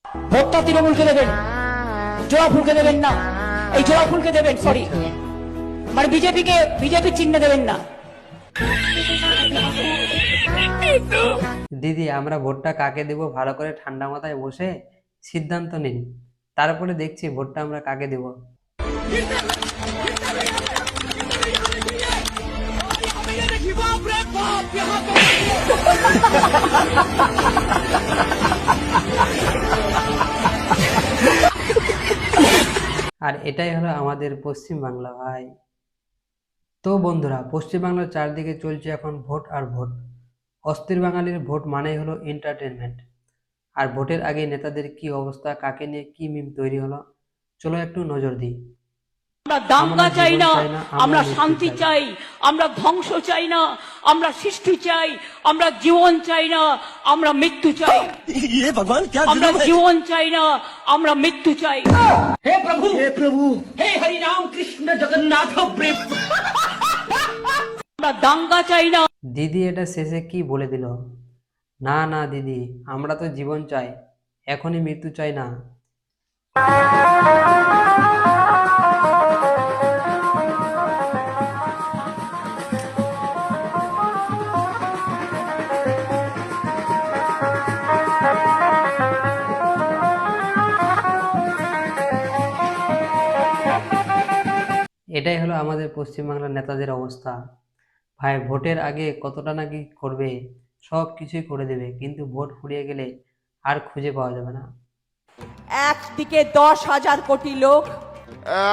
ভোটটা তৃণমূলকে দেবেন, জোড়া ফুলকে দেবেন না, এই জোড়া ফুলকে দেবেন, সরি মানে বিজেপি চিহ্ন দেবেন না। দিদি আমরা ভোটটা কাকে দেব ভালো করে ঠান্ডা মাথায় বসে সিদ্ধান্ত নিন, তারপরে দেখছি ভোটটা আমরা কাকে দেব। আর এটাই হলো আমাদের পশ্চিম বাংলা ভাই। তো বন্ধুরা, পশ্চিম বাংলার চারদিকে চলছে এখন ভোট আর ভোট। অস্থির বাঙালির ভোট মানেই হলো এন্টারটেনমেন্ট। আর ভোটের আগে নেতাদের কি অবস্থা, কাকে নিয়ে কি মিম তৈরি হলো, চলো একটু নজর দিই। আমরা দাঙ্গা চাই না, আমরা শান্তি চাই, আমরা ধ্বংস চাই না, আমরা সৃষ্টি চাই, আমরা জীবন চাই না, আমরা মৃত্যু চাই। আমরা জীবন চাই না, আমরা মৃত্যু চাই। হে প্রভু, হে প্রভু, হে হরি রাম কৃষ্ণ জগন্নাথ প্রেম। আমরা দাঙ্গা চাই না। দিদি এটা শেষে কি বলে দিল, না না দিদি আমরা তো জীবন চাই, এখনই মৃত্যু চাই না। এটাই হলো আমাদের পশ্চিমবাংলার নেতাদের অবস্থা। ভাই ভোটের আগে কতটা নাকি করবে, সব কিছুই করে দেবে, কিন্তু ভোট ফুরিয়ে গেলে আর খুঁজে পাওয়া যাবে না। একদিকে 10,000 কোটি লোক,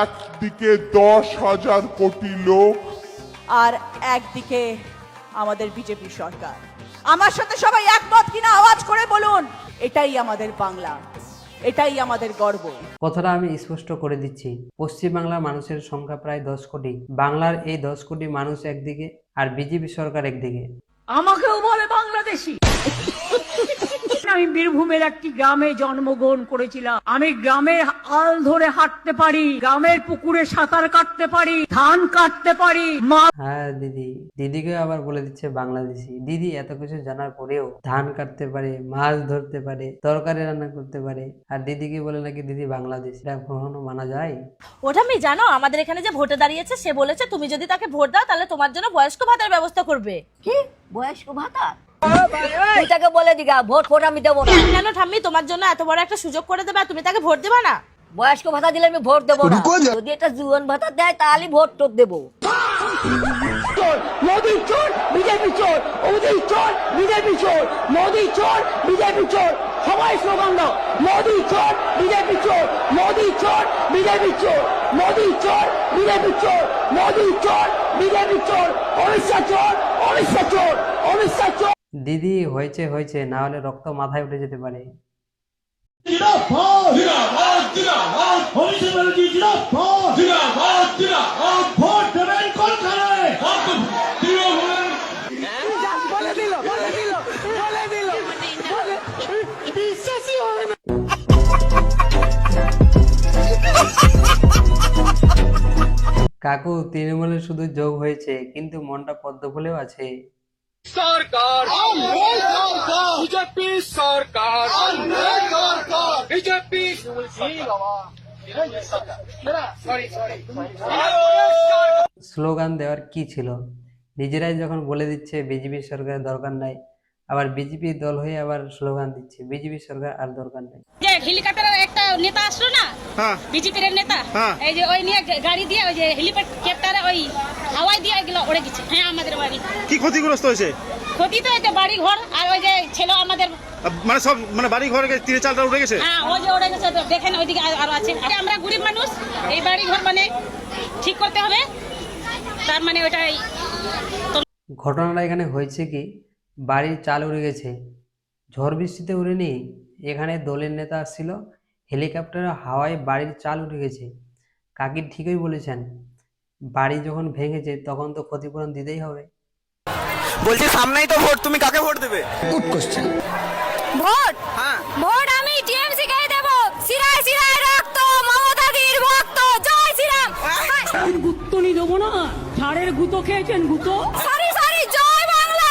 একদিকে 10,000 কোটি লোক, আর একদিকে আমাদের বিজেপি সরকার। আমার সাথে সবাই একমত কিনা আওয়াজ করে বলুন। এটাই আমাদের বাংলা, এটাই আমাদের গর্ব। কথাটা আমি স্পষ্ট করে দিচ্ছি, পশ্চিমবাংলার মানুষের সংখ্যা প্রায় 10 কোটি। বাংলার এই 10 কোটি মানুষ একদিকে আর বিজেপি সরকার একদিকে। আমাকেও বলে বাংলাদেশি। আমি বীরভূমের একটি গ্রামে জন্মগ্রহণ করেছিলাম। আমি গ্রামের আল ধরে হাঁটতে পারি, গ্রামের পুকুরে সাঁতার কাটতে পারি, ধান কাটতে পারি। হ্যাঁ দিদিকে আবার বলে দিচ্ছে বাংলাদেশি। দিদি এত কিছু জানার পরেও ধান কাটতে পারে, মাছ ধরতে পারে, তরকারি রান্না করতে পারে, আর দিদিকে বলে নাকি দিদি বাংলাদেশ। এটা কখনো মানা যায়? ওটা আমি জানো, আমাদের এখানে যে ভোটে দাঁড়িয়েছে সে বলেছে তুমি যদি তাকে ভোট দাও তাহলে তোমার জন্য বয়স্ক ভাতার ব্যবস্থা করবে। কি বয়স্ক ভাতা? তুই তাকে বলে দিগা ভোট ফোট আমি দেবো না। কেন ঠাম্মি, তোমার জন্য এত বড় একটা সুযোগ করে দেবে আর তুমি তাকে ভোট দেবে না? বয়স্ক ভাতা দিলে আমি ভোট দেবো না। যদি এটা জীবন ভাতা দেয় তাহলে ভোট টোট দেবো। মোদি চোর, বিজেপি চোর, মোদি চোর, বিজেপি চোর, মোদি চোর, বিজেপি চোর। সবাই স্লোগান দাও, মোদি চোর, বিজেপি চোর, মোদি চোর, বিজেপি চোর, মোদি চোর, বিজেপি চোর, মোদি চোর, বিজেপি চোর, ওড়িশা চোর, ওড়িশা চোর, ওড়িশা চোর। দিদি হয়েছে হয়েছে, না হলে রক্ত মাথায় উঠে যেতে পারে। কাকু তৃণমূলের শুধু যোগ হয়েছে, কিন্তু মনটা পদ্ম ফুলেও আছে। সরকার বিজেপি সরকার বিজেপি স্লোগান দেওয়ার কি ছিল? নিজেরাই যখন বলে দিচ্ছে বিজেপি সরকারের দরকার নাই, আবার বিজেপি দল হয়ে আবার স্লোগান দিচ্ছে বিজেপি সরকার আর দরকার নাই। যে হেলিকপ্টারের একটা নেতা আসলো না, বিজেপির নেতা, এই যে ওই নিয়ে গাড়ি দিয়ে ওই যে হেলিকপ্টারে ওই হাওয়াই দিয়ে এগুলো উড়ে গেছে। হ্যাঁ আমাদের বাড়ি কি ক্ষতিগ্রস্ত হয়েছে? ক্ষতি তো এই যে বাড়ি ঘর আর ওই যে ছেলে আমাদের মানে সব মানে বাড়ি ঘর তীরে চালটা উঠে গেছে। হ্যাঁ ওই যে উড়ে গেছে, দেখেন ওইদিকে আরো আছে। আমরা গরিব মানুষ, এই বাড়ি ঘর মানে ঠিক করতে হবে, তার মানে ওইটাই। ঘটনাটা এখানে হয়েছে কি, বাড়ির চাল উড়ে গেছে, ঝড় বৃষ্টিতে উড়েনি। এখানে দলের নেতা আসছিল, হেলিকপ্টারে হাওয়ায় বাড়ির চাল উঠে গেছে। কাকি ঠিকই বলেছেন, বাড়ি যখন ভেঙেছে তখন তো ক্ষতিপূরণ দিতেই হবে। বলছি সামনেই তো ভোট, তুমি কাকে ভোট দেবে? Good question. ভোট? হ্যাঁ ভোট আমি টিএমসি কে দেব। সিরায় সিরায় রক্ত, মমতা দির ভক্ত, জয় শ্রীরাম। গুত্তনি দেবো না, ঝাড়ের গুঁতো খেয়েছেন, গুঁতো। সরি সরি, জয় বাংলা।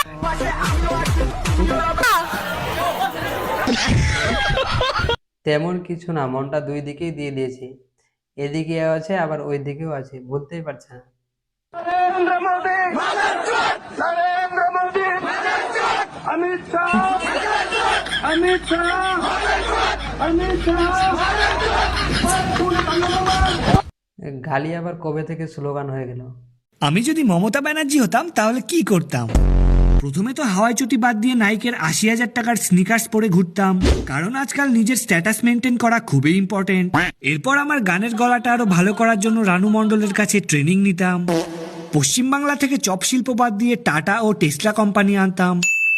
তেমন কিছু না, মনটা দুই দিকেই দিয়ে দিয়েছি, এদিকেও আছে আবার ওই দিকেও আছে, বলতেই পারছে না। গালি আবার কবে থেকে স্লোগান হয়ে গেল। আমি যদি মমতা ব্যানার্জি হতাম তাহলে কি করতাম? প্রথমে তো হাওয়াই চটি বাদ দিয়ে নাইকের ৮০,০০০ টাকার স্নিকার্স পরে ঘুরতাম, কারণ আজকাল নিজের স্ট্যাটাস মেনটেন করা খুবই ইম্পর্টেন্ট। এরপর আমার গানের গলাটা আরো ভালো করার জন্য রানু মণ্ডলের কাছে ট্রেনিং নিতাম। পশ্চিমবাংলা থেকে চপ শিল্প বাদ দিয়ে টাটা ও টেসলা কোম্পানি আনতাম।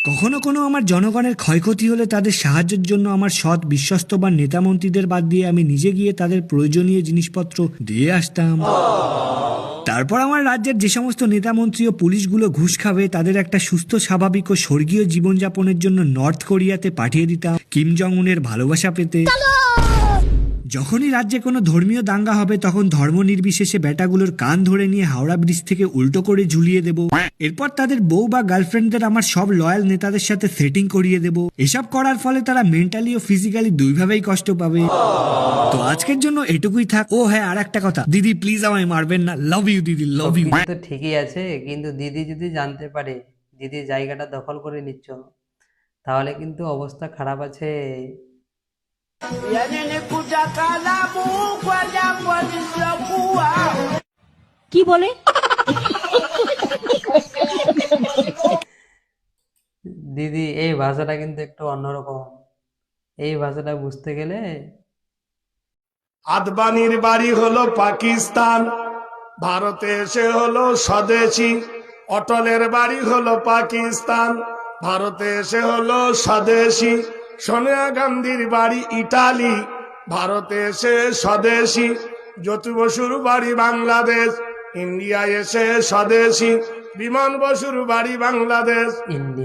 কখনো কোনো আমার জনগণের ক্ষয়ক্ষতি হলে তাদের সাহায্যের জন্য আমার সৎ বিশ্বস্ত বা নেতা মন্ত্রীদের বাদ দিয়ে আমি নিজে গিয়ে তাদের প্রয়োজনীয় জিনিসপত্র দিয়ে আসতাম। তারপর আমার রাজ্যের যে সমস্ত নেতা মন্ত্রী ও পুলিশগুলো ঘুষ খাবে তাদের একটা সুস্থ স্বাভাবিক ও স্বর্গীয় জীবনযাপনের জন্য নর্থ কোরিয়াতে পাঠিয়ে দিতাম কিম জং উনের ভালোবাসা পেতে। যখনই রাজ্যে কোনো ধর্মীয় দাঙ্গা হবে তখন ধর্ম নির্বিশেষে বেটাগুলোর কান ধরে নিয়ে হাওড়া ব্রিজ থেকে উল্টো করে ঝুলিয়ে দেব। এরপর তাদের বউ বা গার্লফ্রেন্ডদের আমার সব লয়াল নেতাদের সাথে সেটিং করিয়ে দেব। এসব করার ফলে তারা মেন্টালি ও ফিজিক্যালি দুইভাবেই কষ্ট পাবে। তো আজকের জন্য এটুকুই থাক। ও হ্যাঁ, আর একটা কথা, দিদি প্লিজ আমায় মারবেন না। লাভ ইউ দিদি, লাভ ইউ। তো ঠিকই আছে, কিন্তু দিদি যদি জানতে পারে দিদি জায়গাটা দখল করে নিচ্ছ, তাহলে কিন্তু অবস্থা খারাপ আছে। কি বলে? দিদি এই ভাষাটা কিন্তু একটু অন্যরকম, এই ভাষাটা বুঝতে গেলে। আদবানির বাড়ি হলো পাকিস্তান, ভারতে এসে হলো স্বদেশী। অটলের বাড়ি হলো পাকিস্তান, ভারতে এসে হলো স্বদেশী। সোনিয়া গান্ধীর বাড়ি ইটালি, ভারতে এসে স্বদেশী। জ্যোতি বসুর বাড়ি বাংলাদেশ, ইন্ডিয়া এসে স্বদেশী। বিমান বসুর বাড়ি বাংলাদেশ,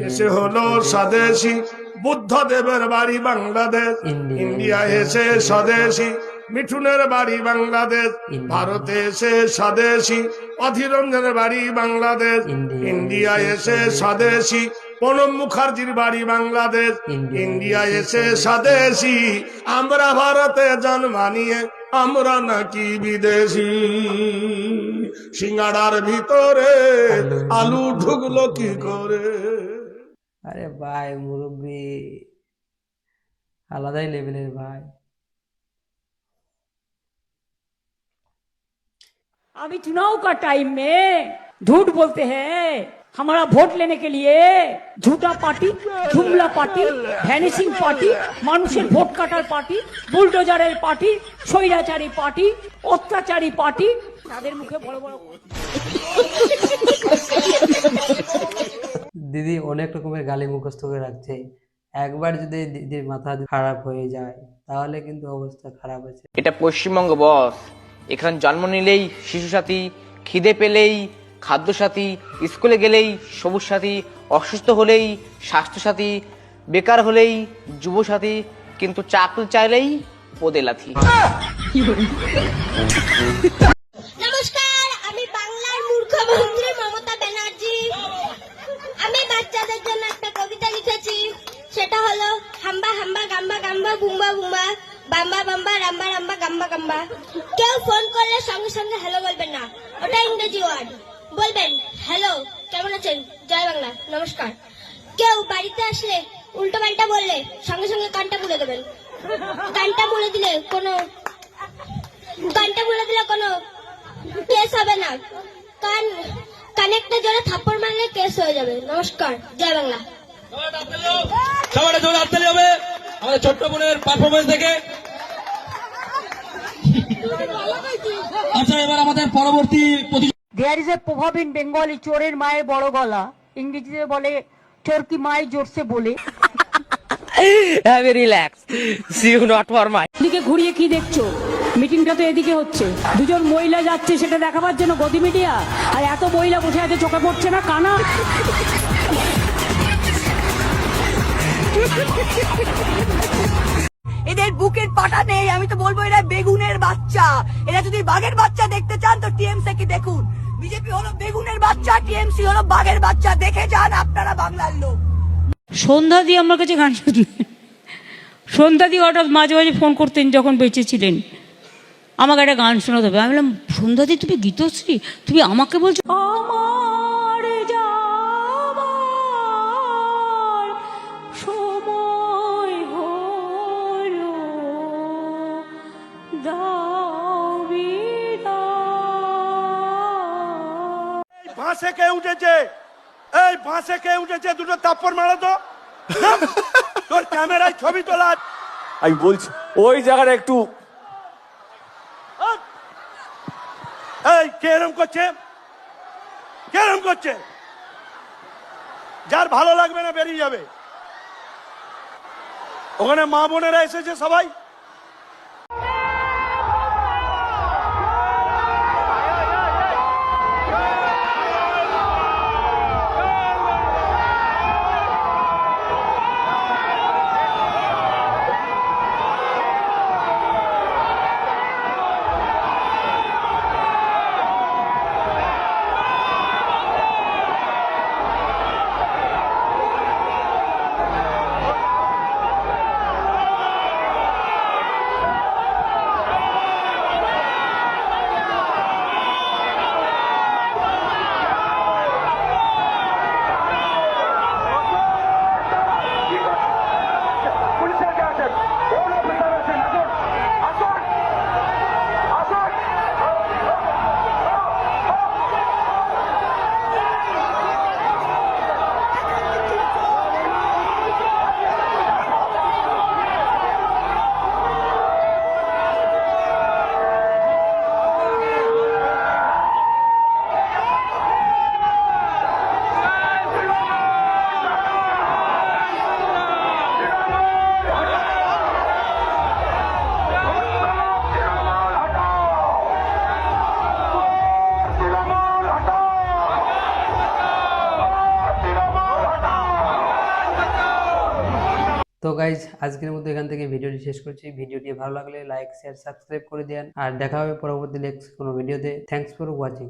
এসে হলো স্বদেশী। বুদ্ধদেবের বাড়ি বাংলাদেশ, ইন্ডিয়া এসে স্বদেশী। মিঠুনের বাড়ি বাংলাদেশ, ভারতে এসে স্বদেশী। অধীর রঞ্জনের বাড়ি বাংলাদেশ, ইন্ডিয়া এসে স্বদেশী। প্রণব মুখার্জির বাড়ি বাংলাদেশ, ইন্ডিয়া এসে স্বদেশী। আমরা ভারতে জন্ম নিয়ে আমরা নাকি বিদেশি। সিঙ্গাড়ার ভিতরে আলু ঢুকলো কি করে? আরে ভাই মুরব্বি আলাদাই লেভেলের ভাই। अभी चुनाव का टाइम में झूठ बोलते हैं हमारा वोट लेने के लिए। झूठा पार्टी, जुमला पार्टी, ভ্যানিশিং পার্টি, মানুষের ভোট কাটার পার্টি, বুলডোজারের পার্টি, স্বৈরাচারী পার্টি, অত্যাচারী পার্টি। তাদের মুখে বড় বড় দিদি অনেক রকমের গালি মুখস্থ করে রাখছে, একবার যদি দিদির মাথা খারাপ হয়ে যায় তাহলে কিন্তু অবস্থা খারাপ আছে। এটা পশ্চিমবঙ্গ বস, এখানে জন্ম নিলেই শিশু সাথী, খিদে পেলেই খাদ্য সাথী, স্কুলে গেলেই সবুজ সাথী, অসুস্থ হলেই স্বাস্থ্য সাথী, বেকার হলেই যুব সাথী, কিন্তু চাকরি চাইলেই পদে লাথি। নমস্কার, আমি বাংলার মুখ্যমন্ত্রী মমতা ব্যানার্জি। আমি বাচ্চাদের জন্য একটা কবিতা লিখেছি, সেটা হলো হাম্বা হাম্বা Gamba Gamba Bumba Bumba বাম্বা বাম্বা রাম্বা রাম্বা Gamba Gamba. কেউ ফোন করলে সঙ্গে সঙ্গে হ্যালো বলবেন না, ওটা ইংরেজি ওয়ার্ড। বলবেন হ্যালো, কেমন আছেন, জয় বাংলা, নমস্কার। কেউ বাড়িতে আসলে উল্টো পাল্টা বললে সঙ্গে সঙ্গে কানটা মুড়ে দেবেন। কানটা মুড়ে দিলে কোনো কেস হবে না। কানে একটা জোরে থাপ্পড় মারলে কেস হয়ে যাবে। নমস্কার, জয় বাংলা। সবাই জোরে হাততালি হবে আমাদের ছোট্ট বোনের পারফরমেন্স দেখে। আচ্ছা, এবার আমাদের পরবর্তী There is a proverb in Bengali, চোরের মায়ের বড় গলা। ইংরেজিতে বলে চোর কি মায়ের জোরসে বলে। এদিকে ঘুরিয়ে কি দেখছো? মিটিংটা তো এদিকে হচ্ছে, দুজন মহিলা যাচ্ছে সেটা দেখাবার জন্য গদি মিডিয়া, আর এত মহিলা বসে আছে চোখে পড়ছে না কানা। এদের বুকের পাটা নেই, আমি তো বলবো এরা বেগুনের বাচ্চা। এরা যদি বাঘের বাচ্চা দেখতে চান তো টিএমসি কে দেখুন। বিজেপি হলো বেগুনের বাচ্চা, টিএমসি হলো বাঘের বাচ্চা। দেখে যান আপনারা বাংলার লোক। সন্ধ্যা দিয়ে আমার কাছে গান শুনবে, সন্ধ্যাদি হঠাৎ মাঝে মাঝে ফোন করতেন যখন বেঁচে ছিলেন, আমাকে একটা গান শোনাতে হবে। আমি বললাম, সন্ধ্যাদি তুমি গীতশ্রী, তুমি আমাকে বলছো? আমার যাবার সময় হলো, দাও বিদায়। বাঁশে কে উঠেছে? এই বাঁশে কে উঠেছে? দুটো তাপ্পর মারো তো। তোর ক্যামেরায় ছবি তোলা। আমি বলছি ওই জায়গাটা একটু এই কে এরম করছে? কে এরম করছে? যার ভালো লাগবে না বেরিয়ে যাবে। ওখানে মা বোনেরা এসেছে সবাই। তো গাইজ আজকের মতো এখান থেকে ভিডিওটি শেষ করছি। ভিডিওটি ভালো লাগলে লাইক শেয়ার সাবস্ক্রাইব করে দেন, আর দেখা হবে পরবর্তী নেক্সট কোনো ভিডিওতে। Thanks for watching.